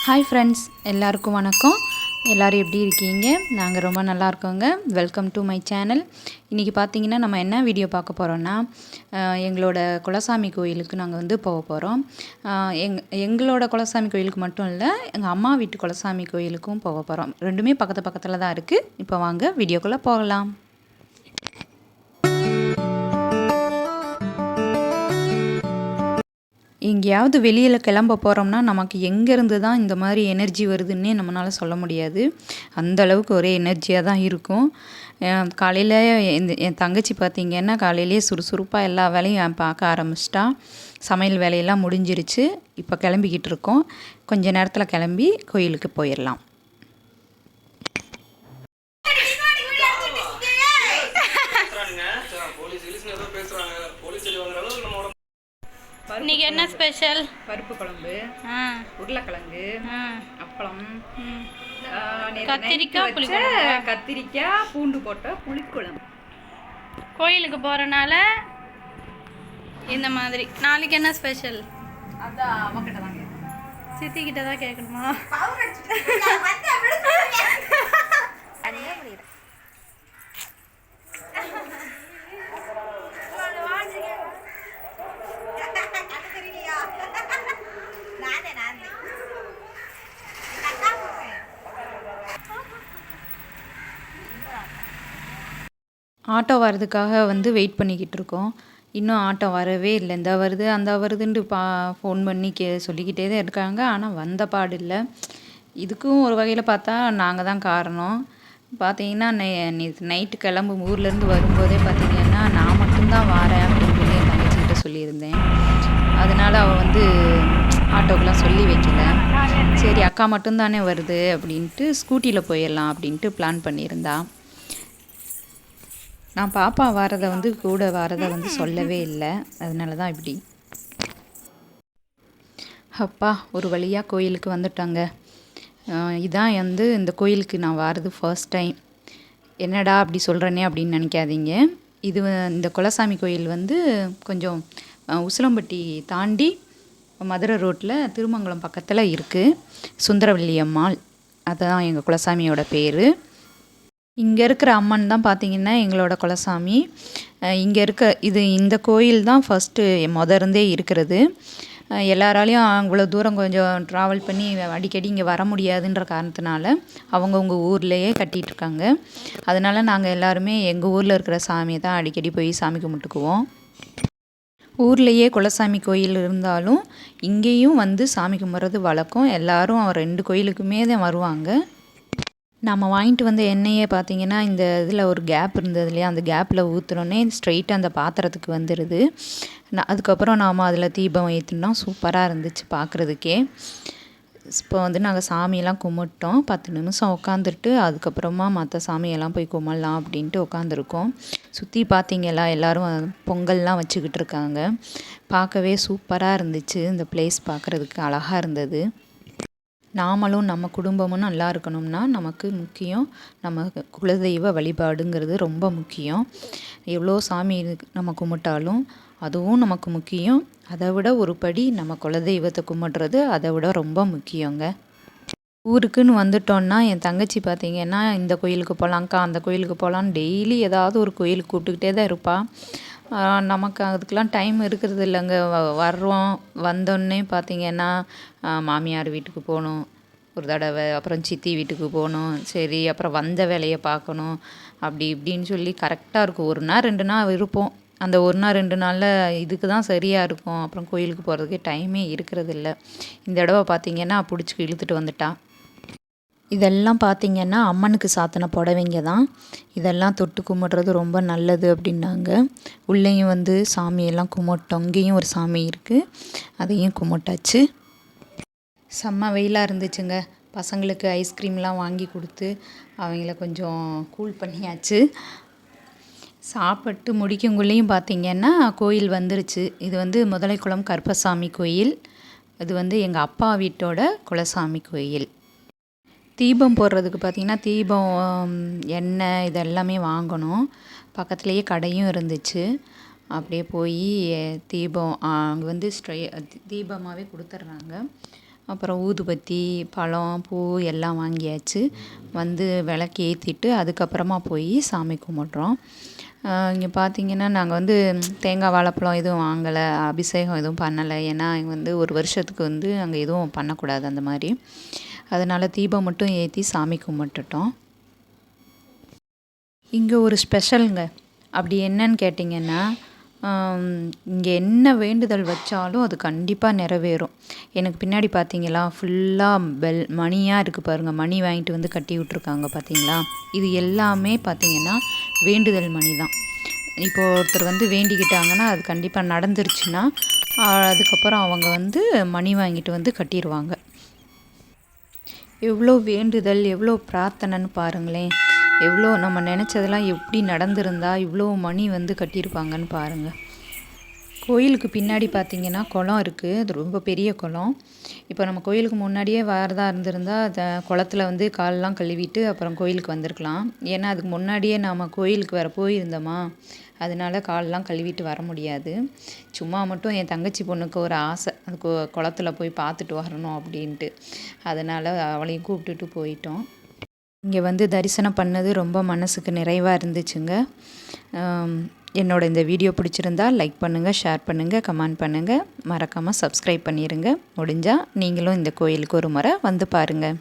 Hi friends, எல்லாருக்கும் வணக்கம். எல்லோரும் எப்படி இருக்கீங்க? நாங்கள் ரொம்ப நல்லா இருக்கோங்க. Welcome to my channel. இன்றைக்கி பார்த்தீங்கன்னா நம்ம என்ன வீடியோ பார்க்க போகிறோன்னா, எங்களோட குலசாமி கோயிலுக்கு நாங்கள் வந்து போக போகிறோம். எங்களோட குலசாமி கோயிலுக்கு மட்டும் இல்லை, எங்கள் அம்மா வீட்டு குலசாமி கோயிலுக்கும் போக போகிறோம். ரெண்டுமே பக்கத்து பக்கத்தில் தான் இருக்குது. இப்போ வாங்க வீடியோக்குள்ளே போகலாம். எங்கேயாவது வெளியில் கிளம்ப போகிறோம்னா நமக்கு எங்கேருந்து தான் இந்த மாதிரி எனர்ஜி வருதுன்னே நம்மளால் சொல்ல முடியாது. அந்த அளவுக்கு ஒரே எனர்ஜியாக தான் இருக்கும். காலையில் என் தங்கச்சி பார்த்திங்கன்னா காலையிலேயே சுறுசுறுப்பாக எல்லா வேலையும் பார்க்க ஆரம்பிச்சிட்டா. சமையல் வேலையெல்லாம் முடிஞ்சிருச்சு. இப்போ கிளம்பிக்கிட்டு இருக்கோம். கொஞ்ச நேரத்தில் கிளம்பி கோயிலுக்கு போயிடலாம். இன்னைக்கு என்ன ஸ்பெஷல்? பருப்பு குழம்பு, உருளைக்கிழங்கு, அப்பளம், கத்திரிக்காய் புளிக்குழம்பு, கத்திரிக்காய் பூண்டு போட்ட புளிக்குழம்பு. கோயிலுக்கு போகிறனால இந்த மாதிரி. நாளைக்கு என்ன ஸ்பெஷல்? அதான் அவங்ககிட்ட தான் சித்திக்கிட்ட தான் கேட்கணுமா? ஆட்டோ வர்றதுக்காக வந்து வெயிட் பண்ணிக்கிட்டு இருக்கோம். இன்னும் ஆட்டோ வரவே இல்லை. இந்த வருது அந்த வருதுன்ட்டு ஃபோன் பண்ணி சொல்லிக்கிட்டே தான் இருக்காங்க. ஆனால் வந்த பாடு இல்லை. இதுக்கும் ஒரு வகையில் பார்த்தா நாங்கள் தான் காரணம். பார்த்தீங்கன்னா நேற்று நைட்டு கிளம்பும் ஊர்லேருந்து வரும்போதே பார்த்தீங்கன்னா நான் மட்டும்தான் வரேன் அப்படின்னு சொல்லி என் தங்கச்சிக்கிட்ட சொல்லியிருந்தேன். அதனால் அவள் வந்து ஆட்டோக்கெலாம் சொல்லி வைக்கல. சரி அக்கா மட்டும்தானே வருது அப்படின்ட்டு ஸ்கூட்டியில் போயிடலாம் அப்படின்ட்டு பிளான் பண்ணியிருந்தா. நான் பாப்பா வரதை வந்து கூட வரதை வந்து சொல்லவே இல்லை. அதனால தான் இப்படி. அப்பா ஒரு வழியாக கோயிலுக்கு வந்துட்டாங்க. இதான் வந்து இந்த கோயிலுக்கு நான் வர்றது ஃபர்ஸ்ட் டைம். என்னடா அப்படி சொல்கிறேனே அப்படின்னு நினைக்காதீங்க. இந்த குலசாமி கோயில் வந்து கொஞ்சம் உசிலம்பட்டி தாண்டி மதுரை ரோட்டில் திருமங்கலம் பக்கத்தில் இருக்குது. சுந்தரவல்லி அம்மாள், அதுதான் எங்கள் குலசாமியோட பேர். இங்கே இருக்கிற அம்மன் தான் பார்த்திங்கன்னா எங்களோட குலசாமி. இங்கே இந்த கோயில் தான் ஃபஸ்ட்டு இருந்தே இருக்கிறது. எல்லாராலையும் அவ்வளோ தூரம் கொஞ்சம் ட்ராவல் பண்ணி அடிக்கடி இங்கே வர முடியாதுன்ற காரணத்தினால அவங்கவுங்க ஊர்லேயே கட்டிகிட்ருக்காங்க. அதனால் நாங்கள் எல்லாருமே எங்கள் ஊரில் இருக்கிற சாமியை தான் அடிக்கடி போய் சாமி கும்பிட்டுக்குவோம். ஊர்லேயே குலசாமி கோயில் இருந்தாலும் இங்கேயும் வந்து சாமி கும்பிட்றது வழக்கம். எல்லோரும் 2 கோயிலுக்குமே தான் வருவாங்க. நம்ம வாங்கிட்டு வந்த எண்ணெயே பார்த்திங்கன்னா இந்த இதில் ஒரு கேப் இருந்தது இல்லையா, அந்த கேப்பில் ஊற்றுனோடனே ஸ்ட்ரெயிட்டாக அந்த பாத்திரத்துக்கு வந்துடுது. அதுக்கப்புறம் நாம் அதில் தீபம் ஏற்றினோம்னா சூப்பராக இருந்துச்சு பார்க்குறதுக்கே. இப்போ வந்து நாங்கள் சாமியெல்லாம் கும்பிட்டோம். 10 நிமிஷம் உட்காந்துட்டு அதுக்கப்புறமா மற்ற சாமியெல்லாம் போய் கும்பிட்லாம் அப்படின்ட்டு உட்காந்துருக்கோம். சுற்றி பார்த்திங்களா எல்லோரும் பொங்கல்லாம் வச்சுக்கிட்டு இருக்காங்க. பார்க்கவே சூப்பராக இருந்துச்சு. இந்த பிளேஸ் பார்க்குறதுக்கு அழகாக இருந்தது. நாமளும் நம்ம குடும்பமும் நல்லா இருக்கணும்னா நமக்கு முக்கியம் நம்ம குலதெய்வ வழிபாடுங்கிறது ரொம்ப முக்கியம். எவ்வளோ சாமி நம்ம கும்பிட்டாலும் அதுவும் நமக்கு முக்கியம். அதை விட ஒரு படி நம்ம குலதெய்வத்தை கும்பிட்றது அதை விட ரொம்ப முக்கியங்க. ஊருக்குன்னு வந்துட்டோன்னா என் தங்கச்சி பார்த்திங்கன்னா இந்த கோயிலுக்கு போகலாங்க்கா அந்த கோயிலுக்கு போகலான்னு டெய்லி ஏதாவது ஒரு கோயிலுக்கு கூப்பிட்டுக்கிட்டே தான் இருப்பாள். நமக்கு அதுக்கெலாம் டைம் இருக்கிறது இல்லைங்க. வர்றோம், வந்தோடனே பார்த்திங்கன்னா மாமியார் வீட்டுக்கு போகணும் ஒரு தடவை, அப்புறம் சித்தி வீட்டுக்கு போகணும், சரி அப்புறம் வந்த வேலையை பார்க்கணும், அப்படி இப்படின்னு சொல்லி கரெக்டாக இருக்கும். 1 நாள் 2 நாள் இருப்போம். அந்த 1 நாள் 2 நாளில் இதுக்கு தான் சரியாக இருக்கும். அப்புறம் கோயிலுக்கு போகிறதுக்கே டைமே இருக்கிறது இல்லை. இந்த தடவை பார்த்திங்கன்னா பிடிச்சி இழுத்துட்டு வந்துட்டா. இதெல்லாம் பார்த்திங்கன்னா அம்மனுக்கு சாத்தின புடவைங்க தான். இதெல்லாம் தொட்டு கும்பிட்றது ரொம்ப நல்லது அப்படின்னாங்க. உள்ளேயும் வந்து சாமியெல்லாம் கும்பிட்டோம். இங்கேயும் ஒரு சாமி இருக்குது, அதையும் கும்பிட்டாச்சு. செம்ம வெயிலாக இருந்துச்சுங்க. பசங்களுக்கு ஐஸ்கிரீம்லாம் வாங்கி கொடுத்து அவங்கள கொஞ்சம் கூல் பண்ணியாச்சு. சாப்பிட்டு முடிக்குங்குள்ளேயும் பார்த்திங்கன்னா கோயில் வந்துருச்சு. இது வந்து முதலைக்குளம் கருப்பசாமி கோயில். இது வந்து எங்கள் அப்பா வீட்டோட குலசாமி கோயில். தீபம் போடுறதுக்கு பார்த்திங்கன்னா தீபம் எண்ணெய் இதெல்லாமே வாங்கணும். பக்கத்துலேயே கடையும் இருந்துச்சு. அப்படியே போய் தீபம் அங்கே வந்து தீபமாகவே கொடுத்துட்றாங்க. அப்புறம் ஊதுபத்தி, பழம், பூ எல்லாம் வாங்கியாச்சு. வந்து விளக்கு ஏற்றிட்டு அதுக்கப்புறமா போய் சாமி கும்பிட்றோம். இங்கே பார்த்தீங்கன்னா நாங்கள் வந்து தேங்காய் வாழைப்பழம் எதுவும் வாங்கலை, அபிஷேகம் எதுவும் பண்ணலை. ஏன்னா வந்து ஒரு வருஷத்துக்கு வந்து அங்கே எதுவும் பண்ணக்கூடாது அந்த மாதிரி. அதனால் தீபம் மட்டும் ஏற்றி சாமி கும்பிட்டுட்டோம். இங்கே ஒரு ஸ்பெஷலுங்க. அப்படி என்னன்னு கேட்டிங்கன்னா, இங்கே என்ன வேண்டுதல் வச்சாலும் அது கண்டிப்பாக நிறைவேறும். எனக்கு பின்னாடி பார்த்தீங்களா ஃபுல்லாக மணியாக இருக்குது பாருங்கள். மணி வாங்கிட்டு வந்து கட்டி விட்ருக்காங்க பார்த்தீங்களா. இது எல்லாமே பார்த்தீங்கன்னா வேண்டுதல் மணி தான். இப்போ ஒருத்தர் வந்து வேண்டிக்கிட்டாங்கன்னா அது கண்டிப்பாக நடந்துருச்சுன்னா அதுக்கப்புறம் அவங்க வந்து மணி வாங்கிட்டு வந்து கட்டிடுவாங்க. எவ்வளோ வேண்டுதல், எவ்வளோ பிரார்த்தனைன்னு பாருங்களேன். எவ்வளோ நம்ம நினச்சதெல்லாம் எப்படி நடந்திருந்தா இவ்வளோ மணி வந்து கட்டியிருப்பாங்கன்னு பாருங்கள். கோயிலுக்கு பின்னாடி பார்த்திங்கன்னா குளம் இருக்குது. அது ரொம்ப பெரிய குளம். இப்போ நம்ம கோயிலுக்கு முன்னாடியே வரதா இருந்திருந்தால் அதை குளத்துல வந்து காலெலாம் கழுவிட்டு அப்புறம் கோயிலுக்கு வந்திருக்கலாம். ஏன்னா அதுக்கு முன்னாடியே நாம் கோயிலுக்கு வேறு போயிருந்தோமா, அதனால காலெலாம் கழுவிட்டு வர முடியாது. சும்மா மட்டும் என் தங்கச்சி பொண்ணுக்கு ஒரு ஆசை, அது குளத்துல போய் பார்த்துட்டு வரணும் அப்படின்ட்டு. அதனால் அவளையும் கூப்பிட்டுட்டு போயிட்டோம். இங்கே வந்து தரிசனம் பண்ணது ரொம்ப மனசுக்கு நிறைவாக இருந்துச்சுங்க. என்னோட இந்த வீடியோ பிடிச்சிருந்தா லைக் பண்ணுங்கள், ஷேர் பண்ணுங்கள், கமெண்ட் பண்ணுங்கள். மறக்காமல் சப்ஸ்கிரைப் பண்ணிடுங்க. முடிஞ்சால் நீங்களும் இந்த கோயிலுக்கு ஒரு முறை வந்து பாருங்கள்.